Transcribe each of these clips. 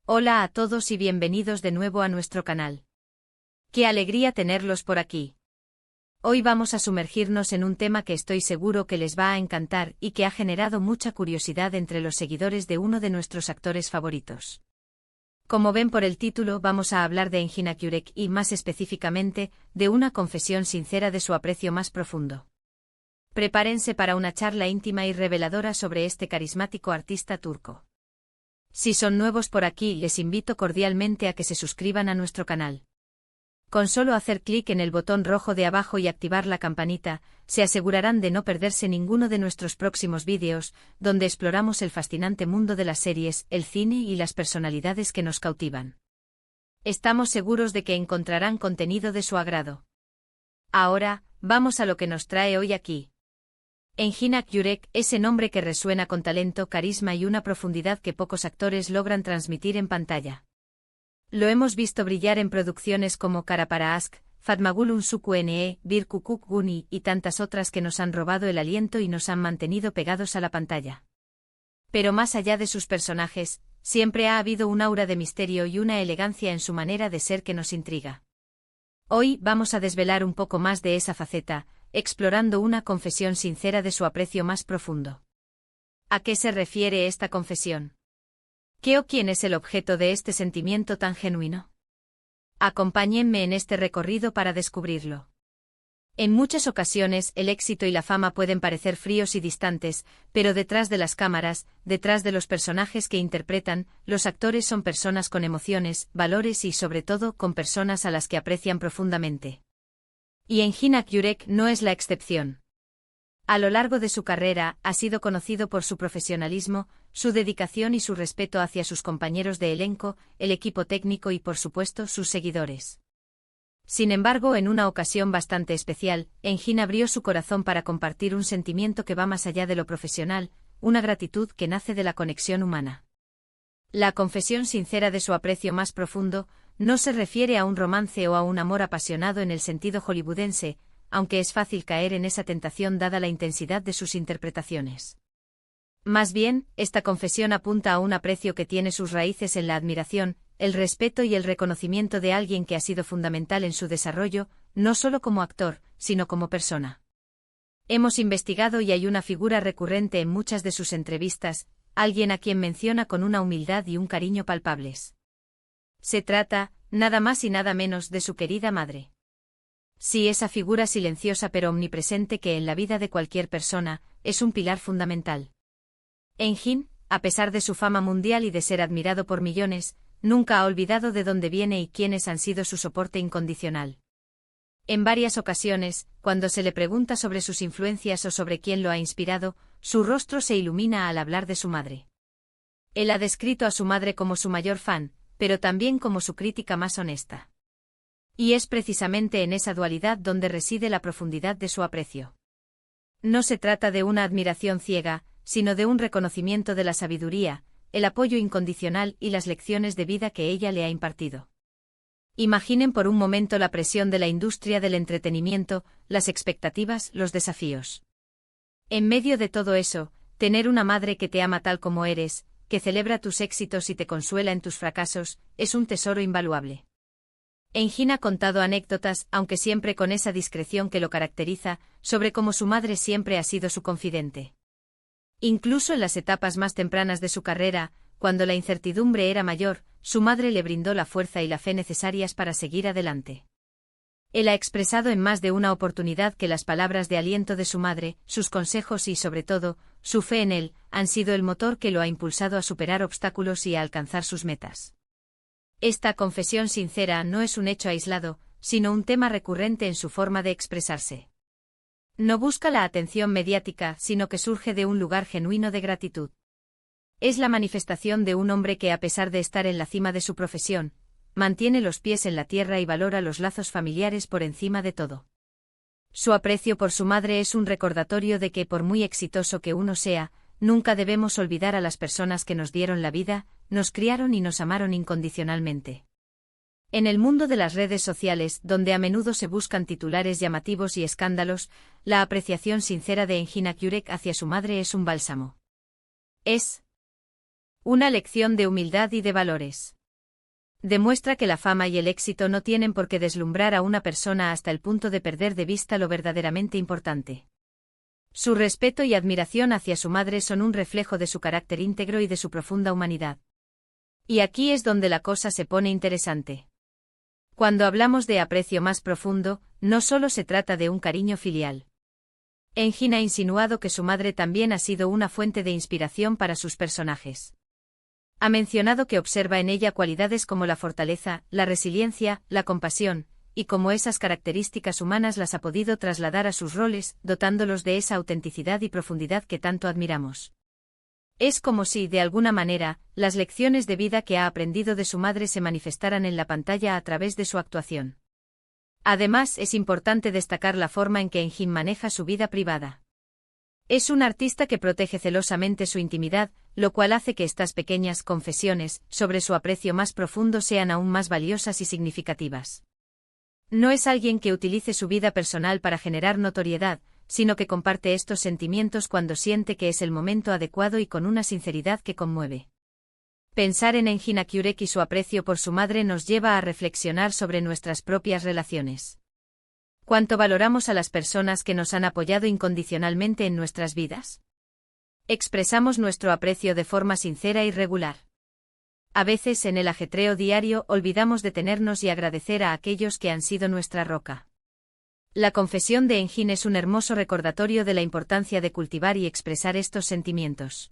Hola a todos y bienvenidos de nuevo a nuestro canal. ¡Qué alegría tenerlos por aquí! Hoy vamos a sumergirnos en un tema que estoy seguro que les va a encantar y que ha generado mucha curiosidad entre los seguidores de uno de nuestros actores favoritos. Como ven por el título, vamos a hablar de Engin Akyurek y, más específicamente, de una confesión sincera de su aprecio más profundo. Prepárense para una charla íntima y reveladora sobre este carismático artista turco. Si son nuevos por aquí, les invito cordialmente a que se suscriban a nuestro canal. Con solo hacer clic en el botón rojo de abajo y activar la campanita, se asegurarán de no perderse ninguno de nuestros próximos vídeos, donde exploramos el fascinante mundo de las series, el cine y las personalidades que nos cautivan. Estamos seguros de que encontrarán contenido de su agrado. Ahora, vamos a lo que nos trae hoy aquí. Engin Akyurek, ese nombre que resuena con talento, carisma y una profundidad que pocos actores logran transmitir en pantalla. Lo hemos visto brillar en producciones como Kara para Aşk, Fatmagül Unsuku Ne, Bir Kukuk Guni y tantas otras que nos han robado el aliento y nos han mantenido pegados a la pantalla. Pero más allá de sus personajes, siempre ha habido un aura de misterio y una elegancia en su manera de ser que nos intriga. Hoy vamos a desvelar un poco más de esa faceta, explorando una confesión sincera de su aprecio más profundo. ¿A qué se refiere esta confesión? ¿Qué o quién es el objeto de este sentimiento tan genuino? Acompáñenme en este recorrido para descubrirlo. En muchas ocasiones el éxito y la fama pueden parecer fríos y distantes, pero detrás de las cámaras, detrás de los personajes que interpretan, los actores son personas con emociones, valores y sobre todo con personas a las que aprecian profundamente. Y Engin Akyurek no es la excepción. A lo largo de su carrera, ha sido conocido por su profesionalismo, su dedicación y su respeto hacia sus compañeros de elenco, el equipo técnico y por supuesto sus seguidores. Sin embargo, en una ocasión bastante especial, Engin abrió su corazón para compartir un sentimiento que va más allá de lo profesional, una gratitud que nace de la conexión humana. La confesión sincera de su aprecio más profundo no se refiere a un romance o a un amor apasionado en el sentido hollywoodense, aunque es fácil caer en esa tentación dada la intensidad de sus interpretaciones. Más bien, esta confesión apunta a un aprecio que tiene sus raíces en la admiración, el respeto y el reconocimiento de alguien que ha sido fundamental en su desarrollo, no solo como actor, sino como persona. Hemos investigado y hay una figura recurrente en muchas de sus entrevistas, alguien a quien menciona con una humildad y un cariño palpables. Se trata, nada más y nada menos, de su querida madre. Sí, esa figura silenciosa pero omnipresente que en la vida de cualquier persona es un pilar fundamental. Engin, a pesar de su fama mundial y de ser admirado por millones, nunca ha olvidado de dónde viene y quiénes han sido su soporte incondicional. En varias ocasiones, cuando se le pregunta sobre sus influencias o sobre quién lo ha inspirado, su rostro se ilumina al hablar de su madre. Él ha descrito a su madre como su mayor fan, pero también como su crítica más honesta. Y es precisamente en esa dualidad donde reside la profundidad de su aprecio. No se trata de una admiración ciega, sino de un reconocimiento de la sabiduría, el apoyo incondicional y las lecciones de vida que ella le ha impartido. Imaginen por un momento la presión de la industria del entretenimiento, las expectativas, los desafíos. En medio de todo eso, tener una madre que te ama tal como eres, que celebra tus éxitos y te consuela en tus fracasos, es un tesoro invaluable. Engin ha contado anécdotas, aunque siempre con esa discreción que lo caracteriza, sobre cómo su madre siempre ha sido su confidente. Incluso en las etapas más tempranas de su carrera, cuando la incertidumbre era mayor, su madre le brindó la fuerza y la fe necesarias para seguir adelante. Él ha expresado en más de una oportunidad que las palabras de aliento de su madre, sus consejos y, sobre todo, su fe en él, han sido el motor que lo ha impulsado a superar obstáculos y a alcanzar sus metas. Esta confesión sincera no es un hecho aislado, sino un tema recurrente en su forma de expresarse. No busca la atención mediática, sino que surge de un lugar genuino de gratitud. Es la manifestación de un hombre que, a pesar de estar en la cima de su profesión, mantiene los pies en la tierra y valora los lazos familiares por encima de todo. Su aprecio por su madre es un recordatorio de que, por muy exitoso que uno sea, nunca debemos olvidar a las personas que nos dieron la vida, nos criaron y nos amaron incondicionalmente. En el mundo de las redes sociales, donde a menudo se buscan titulares llamativos y escándalos, la apreciación sincera de Engin Akyurek hacia su madre es un bálsamo. Es Una lección de humildad y de valores. Demuestra que la fama y el éxito no tienen por qué deslumbrar a una persona hasta el punto de perder de vista lo verdaderamente importante. Su respeto y admiración hacia su madre son un reflejo de su carácter íntegro y de su profunda humanidad. Y aquí es donde la cosa se pone interesante. Cuando hablamos de aprecio más profundo, no solo se trata de un cariño filial. Engin ha insinuado que su madre también ha sido una fuente de inspiración para sus personajes. Ha mencionado que observa en ella cualidades como la fortaleza, la resiliencia, la compasión, y cómo esas características humanas las ha podido trasladar a sus roles, dotándolos de esa autenticidad y profundidad que tanto admiramos. Es como si, de alguna manera, las lecciones de vida que ha aprendido de su madre se manifestaran en la pantalla a través de su actuación. Además, es importante destacar la forma en que Engin maneja su vida privada. Es un artista que protege celosamente su intimidad, lo cual hace que estas pequeñas confesiones sobre su aprecio más profundo sean aún más valiosas y significativas. No es alguien que utilice su vida personal para generar notoriedad, sino que comparte estos sentimientos cuando siente que es el momento adecuado y con una sinceridad que conmueve. Pensar en Engin Akyurek y su aprecio por su madre nos lleva a reflexionar sobre nuestras propias relaciones. ¿Cuánto valoramos a las personas que nos han apoyado incondicionalmente en nuestras vidas? Expresamos nuestro aprecio de forma sincera y regular. A veces en el ajetreo diario olvidamos detenernos y agradecer a aquellos que han sido nuestra roca. La confesión de Engin es un hermoso recordatorio de la importancia de cultivar y expresar estos sentimientos.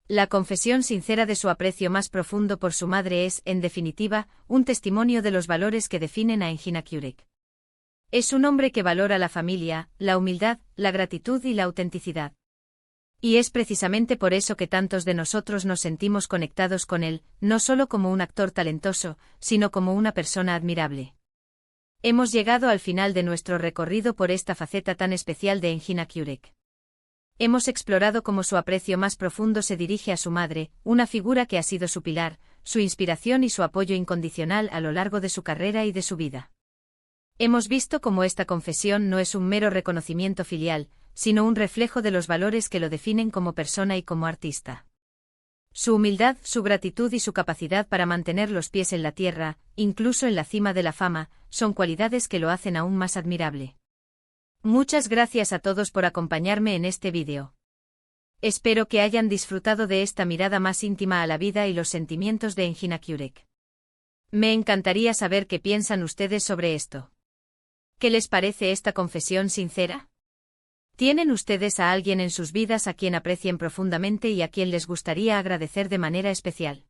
La confesión sincera de su aprecio más profundo por su madre es, en definitiva, un testimonio de los valores que definen a Engin Akyurek. Es un hombre que valora la familia, la humildad, la gratitud y la autenticidad. Y es precisamente por eso que tantos de nosotros nos sentimos conectados con él, no solo como un actor talentoso, sino como una persona admirable. Hemos llegado al final de nuestro recorrido por esta faceta tan especial de Engin Akyurek. Hemos explorado cómo su aprecio más profundo se dirige a su madre, una figura que ha sido su pilar, su inspiración y su apoyo incondicional a lo largo de su carrera y de su vida. Hemos visto cómo esta confesión no es un mero reconocimiento filial, sino un reflejo de los valores que lo definen como persona y como artista. Su humildad, su gratitud y su capacidad para mantener los pies en la tierra, incluso en la cima de la fama, son cualidades que lo hacen aún más admirable. Muchas gracias a todos por acompañarme en este vídeo. Espero que hayan disfrutado de esta mirada más íntima a la vida y los sentimientos de Engin Akyurek. Me encantaría saber qué piensan ustedes sobre esto. ¿Qué les parece esta confesión sincera? ¿Tienen ustedes a alguien en sus vidas a quien aprecien profundamente y a quien les gustaría agradecer de manera especial?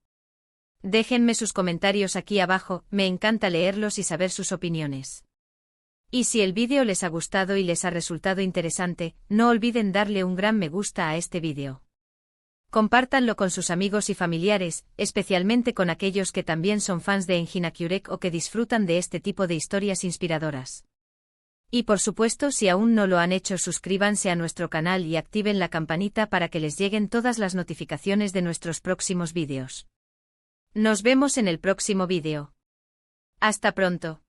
Déjenme sus comentarios aquí abajo, me encanta leerlos y saber sus opiniones. Y si el vídeo les ha gustado y les ha resultado interesante, no olviden darle un gran me gusta a este vídeo. Compártanlo con sus amigos y familiares, especialmente con aquellos que también son fans de Engin Akyurek o que disfrutan de este tipo de historias inspiradoras. Y por supuesto, si aún no lo han hecho, suscríbanse a nuestro canal y activen la campanita para que les lleguen todas las notificaciones de nuestros próximos vídeos. Nos vemos en el próximo vídeo. Hasta pronto.